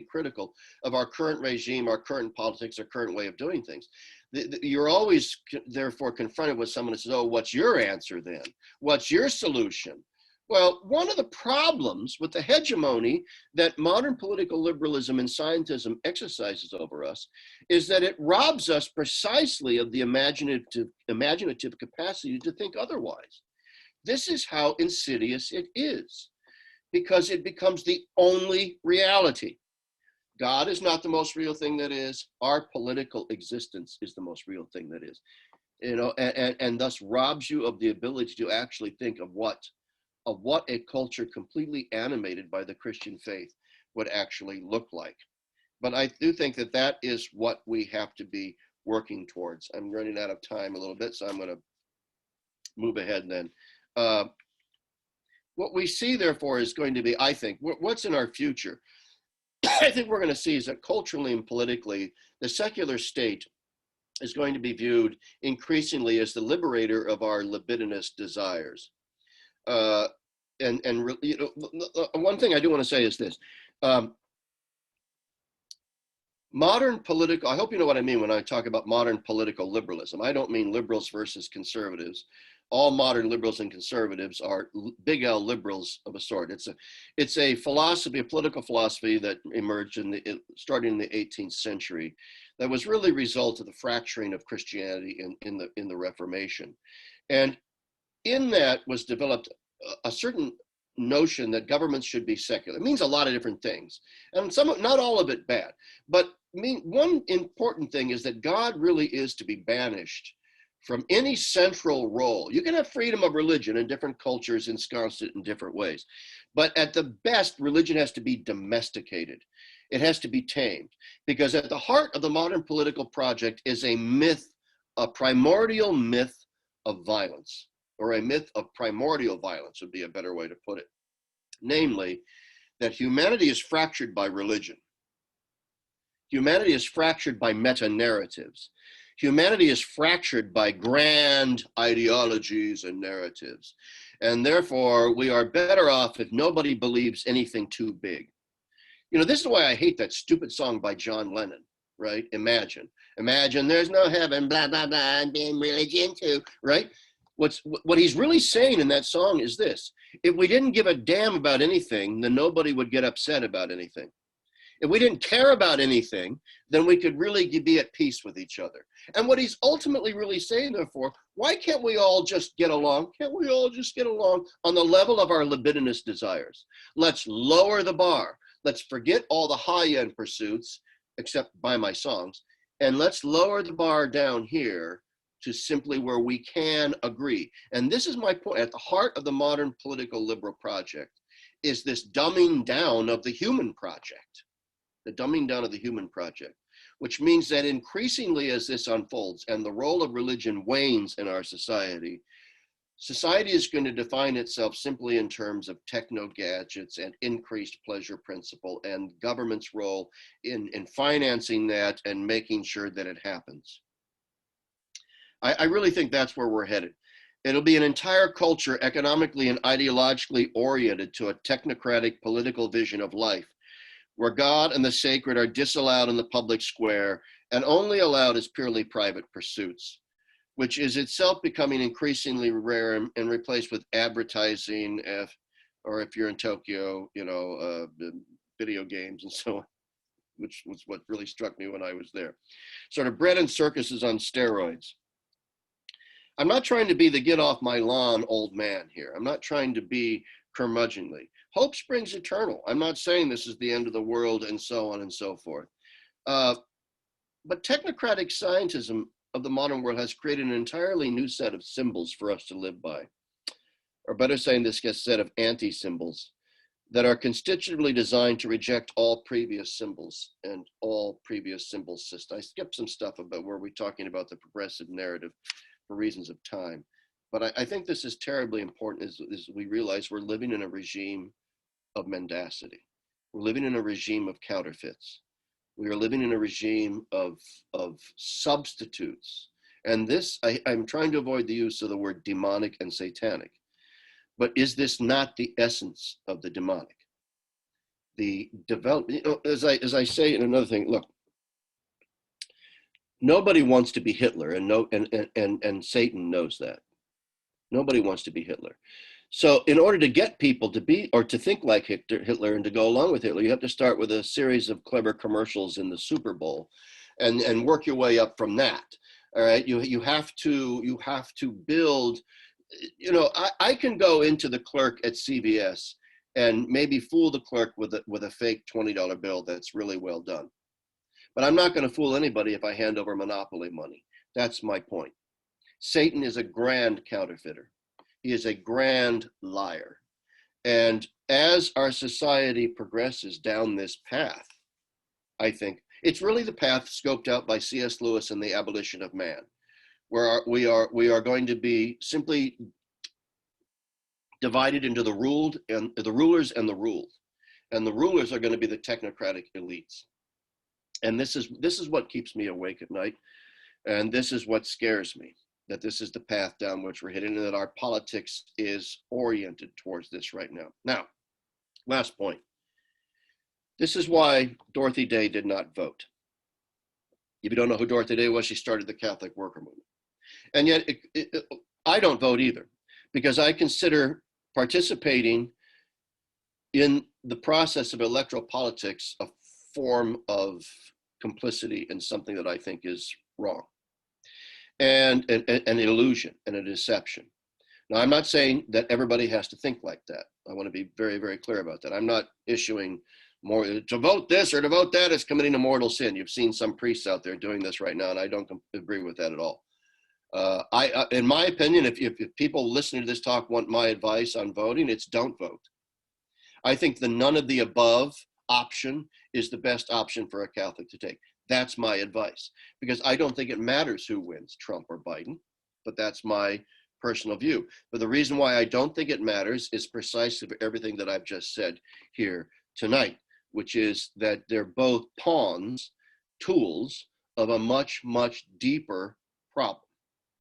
critical of our current regime, our current politics, our current way of doing things. You're always therefore confronted with someone who says, "Oh, what's your answer then? What's your solution?" Well, one of the problems with the hegemony that modern political liberalism and scientism exercises over us is that it robs us precisely of the imaginative capacity to think otherwise. This is how insidious it is, because it becomes the only reality. God is not the most real thing that is. Our political existence is the most real thing that is, and thus robs you of the ability to actually think of what a culture completely animated by the Christian faith would actually look like. But I do think that that is what we have to be working towards. I'm running out of time a little bit, so I'm going to move ahead then. What we see, therefore, is going to be, I think, what's in our future. I think we're going to see is that culturally and politically, the secular state is going to be viewed increasingly as the liberator of our libidinous desires. One thing I do want to say is this. Modern political, I hope you know what I mean when I talk about modern political liberalism. I don't mean liberals versus conservatives. All modern liberals and conservatives are big L liberals of a sort. It's a philosophy, a political philosophy that emerged starting in the 18th century, that was really a result of the fracturing of Christianity in the Reformation. And in that was developed a certain notion that governments should be secular. It means a lot of different things, and not all of it bad. But one important thing is that God really is to be banished from any central role. You can have freedom of religion in different cultures, ensconced it in different ways. But at the best, religion has to be domesticated. It has to be tamed, because at the heart of the modern political project is a myth, a primordial myth of violence, or a myth of primordial violence would be a better way to put it. Namely, that humanity is fractured by religion. Humanity is fractured by meta-narratives. Humanity is fractured by grand ideologies and narratives. And therefore, we are better off if nobody believes anything too big. This is why I hate that stupid song by John Lennon, right? Imagine there's no heaven, blah, blah, blah, and being religion too, right? What he's really saying in that song is this: if we didn't give a damn about anything, then nobody would get upset about anything. If we didn't care about anything, then we could really be at peace with each other. And what he's ultimately really saying, therefore, why can't we all just get along? Can't we all just get along on the level of our libidinous desires? Let's lower the bar. Let's forget all the high-end pursuits, except by my songs, and let's lower the bar down here to simply where we can agree. And this is my point. At the heart of the modern political liberal project is this dumbing down of the human project. The dumbing down of the human project, which means that increasingly as this unfolds and the role of religion wanes in our society, society is going to define itself simply in terms of techno gadgets and increased pleasure principle, and government's role in financing that and making sure that it happens. I really think that's where we're headed. It'll be an entire culture economically and ideologically oriented to a technocratic political vision of life, where God and the sacred are disallowed in the public square and only allowed as purely private pursuits, which is itself becoming increasingly rare and replaced with advertising, or if you're in Tokyo, video games and so on, which was what really struck me when I was there. Sort of bread and circuses on steroids. I'm not trying to be the get off my lawn old man here. I'm not trying to be curmudgeonly. Hope springs eternal. I'm not saying this is the end of the world and so on and so forth. But technocratic scientism of the modern world has created an entirely new set of symbols for us to live by. Or better saying, this set of anti-symbols that are constitutively designed to reject all previous symbols and all previous symbol systems. I skipped some stuff about where we're talking about the progressive narrative for reasons of time. But I think this is terribly important as we realize we're living in a regime of mendacity. We're living in a regime of counterfeits. We are living in a regime of substitutes. And this, I'm trying to avoid the use of the word demonic and satanic. But is this not the essence of the demonic? The development, as I say in another thing, look, nobody wants to be Hitler, and Satan knows that. Nobody wants to be Hitler. So in order to get people to be, or to think like Hitler and to go along with Hitler, you have to start with a series of clever commercials in the Super Bowl and work your way up from that. All right, you have to build, I can go into the clerk at CVS and maybe fool the clerk with a fake $20 bill that's really well done. But I'm not going to fool anybody if I hand over monopoly money. That's my point. Satan is a grand counterfeiter. He is a grand liar. And as our society progresses down this path, I think it's really the path scoped out by C.S. Lewis and the Abolition of Man, where we are going to be simply divided into the ruled and the rulers and the ruled. And the rulers are going to be the technocratic elites. And this is what keeps me awake at night. And this is what scares me, that this is the path down which we're heading, and that our politics is oriented towards this right now. Now, last point. This is why Dorothy Day did not vote. If you don't know who Dorothy Day was, she started the Catholic worker movement. And yet, I don't vote either, because I consider participating in the process of electoral politics a form of complicity in something that I think is wrong, and an illusion and a deception. Now, I'm not saying that everybody has to think like that. I want to be very, very clear about that. I'm not issuing more to vote this or to vote that is committing a mortal sin. You've seen some priests out there doing this right now, and I don't agree with that at all. In my opinion, if people listening to this talk want my advice on voting, it's don't vote. I think the none of the above option is the best option for a Catholic to take. That's my advice, because I don't think it matters who wins, Trump or Biden, but that's my personal view. But the reason why I don't think it matters is precisely for everything that I've just said here tonight, which is that they're both pawns, tools of a much, much deeper problem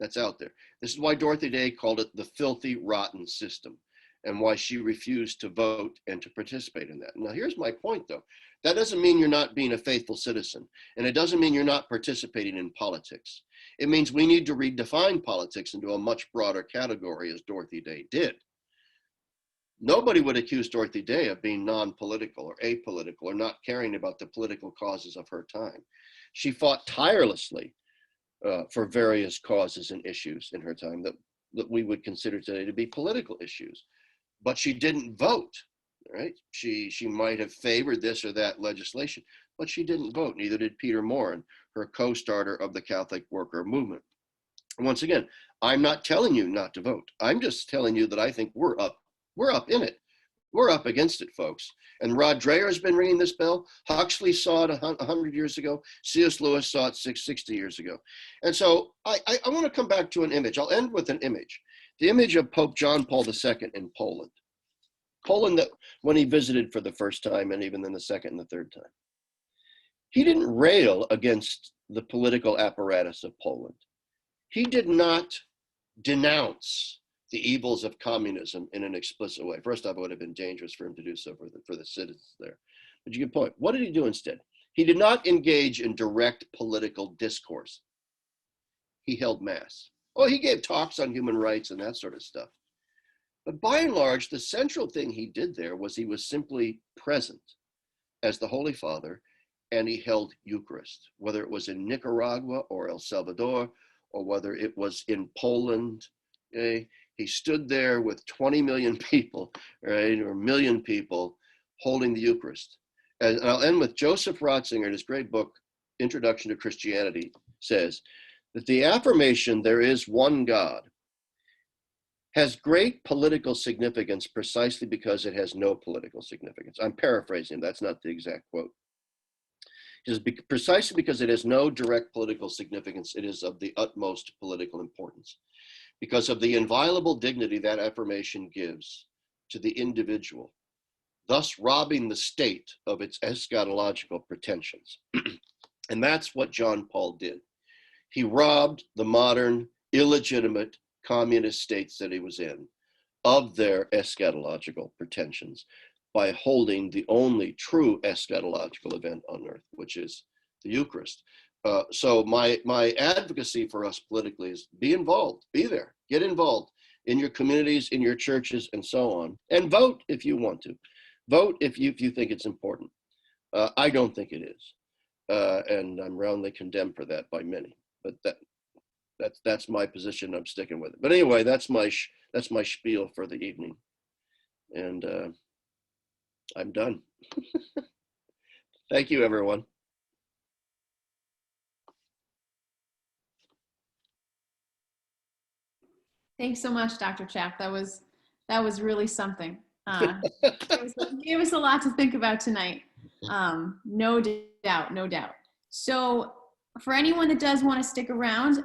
that's out there. This is why Dorothy Day called it the filthy, rotten system, and why she refused to vote and to participate in that. Now, here's my point, though. That doesn't mean you're not being a faithful citizen, and it doesn't mean you're not participating in politics. It means we need to redefine politics into a much broader category, as Dorothy Day did. Nobody would accuse Dorothy Day of being non-political or apolitical or not caring about the political causes of her time. She fought tirelessly for various causes and issues in her time that we would consider today to be political issues. But she didn't vote, right? She might have favored this or that legislation, but she didn't vote. Neither did Peter Morin, her co-starter of the Catholic worker movement. And once again, I'm not telling you not to vote. I'm just telling you that I think we're up in it. We're up against it, folks. And Rod Dreher has been ringing this bell. Huxley saw it 100 years ago. C.S. Lewis saw it 60 years ago. And so I want to come back to an image. I'll end with an image. The image of Pope John Paul II in Poland. Poland, that when he visited for the first time, and even then the second and the third time. He didn't rail against the political apparatus of Poland. He did not denounce the evils of communism in an explicit way. First off, it would have been dangerous for him to do so for the citizens there. But you get the point. What did he do instead? He did not engage in direct political discourse. He held mass. Oh, he gave talks on human rights and that sort of stuff. But by and large, the central thing he did there was he was simply present as the Holy Father, and he held Eucharist, whether it was in Nicaragua or El Salvador, or whether it was in Poland. He stood there with 20 million people, right, or a million people holding the Eucharist. And I'll end with Joseph Ratzinger in his great book, Introduction to Christianity, says that the affirmation there is one God has great political significance precisely because it has no political significance. I'm paraphrasing, that's not the exact quote. It is precisely because it has no direct political significance, it is of the utmost political importance. Because of the inviolable dignity that affirmation gives to the individual, thus robbing the state of its eschatological pretensions. And that's what John Paul did. He robbed the modern, illegitimate communist states that he was in of their eschatological pretensions by holding the only true eschatological event on earth, which is the Eucharist. So my advocacy for us politically is be involved, be there, get involved in your communities, in your churches, and so on, and vote if you want to. Vote if you think it's important. I don't think it is, and I'm roundly condemned for that by many. But that's my position. I'm sticking with it. But anyway, that's my spiel for the evening, and I'm done. Thank you, everyone. Thanks so much, Dr. Chapp. That was really something. Gave us a lot to think about tonight. No doubt. So for anyone that does want to stick around,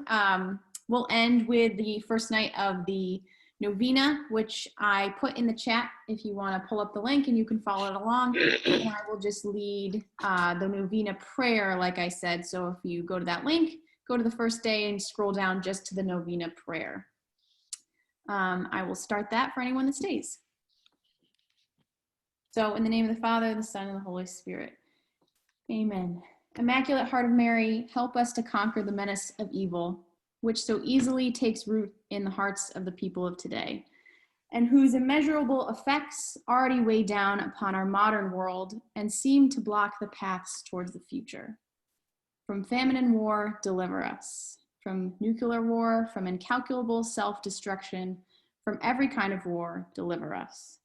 we'll end with the first night of the Novena, which I put in the chat if you want to pull up the link and you can follow it along. And I will just lead the Novena prayer, like I said. So if you go to that link, go to the first day and scroll down just to the Novena prayer. I will start that for anyone that stays. So in the name of the Father, the Son, and the Holy Spirit. Amen. Immaculate Heart of Mary, help us to conquer the menace of evil, which so easily takes root in the hearts of the people of today, and whose immeasurable effects already weigh down upon our modern world and seem to block the paths towards the future. From famine and war, deliver us. From nuclear war, from incalculable self-destruction, from every kind of war, deliver us.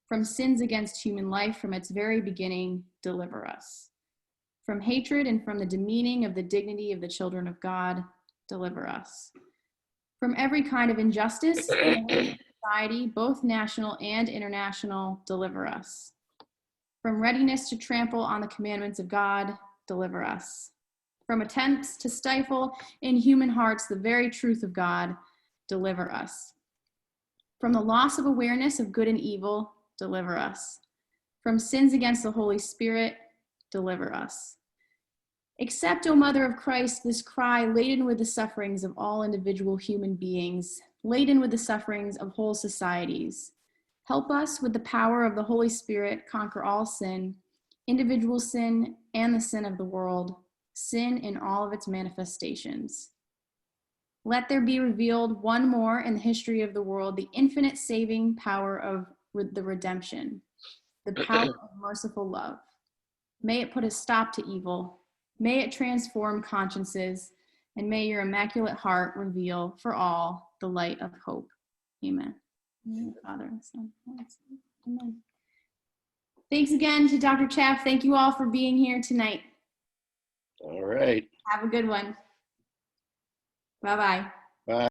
From sins against human life from its very beginning, deliver us. From hatred and from the demeaning of the dignity of the children of God, deliver us. From every kind of injustice in society, both national and international, deliver us. From readiness to trample on the commandments of God, deliver us. From attempts to stifle in human hearts the very truth of God, deliver us. From the loss of awareness of good and evil, deliver us. From sins against the Holy Spirit, deliver us. Accept, O Mother of Christ, this cry laden with the sufferings of all individual human beings, laden with the sufferings of whole societies. Help us with the power of the Holy Spirit conquer all sin, individual sin and the sin of the world, sin in all of its manifestations. Let there be revealed one more in the history of the world, the infinite saving power of the redemption, the power of merciful love. May it put a stop to evil. May it transform consciences, and may your Immaculate Heart reveal for all the light of hope. Amen. Father and Son. Amen. Thanks again to Dr. Chapp. Thank you all for being here tonight. All right. Have a good one. Bye-bye. Bye.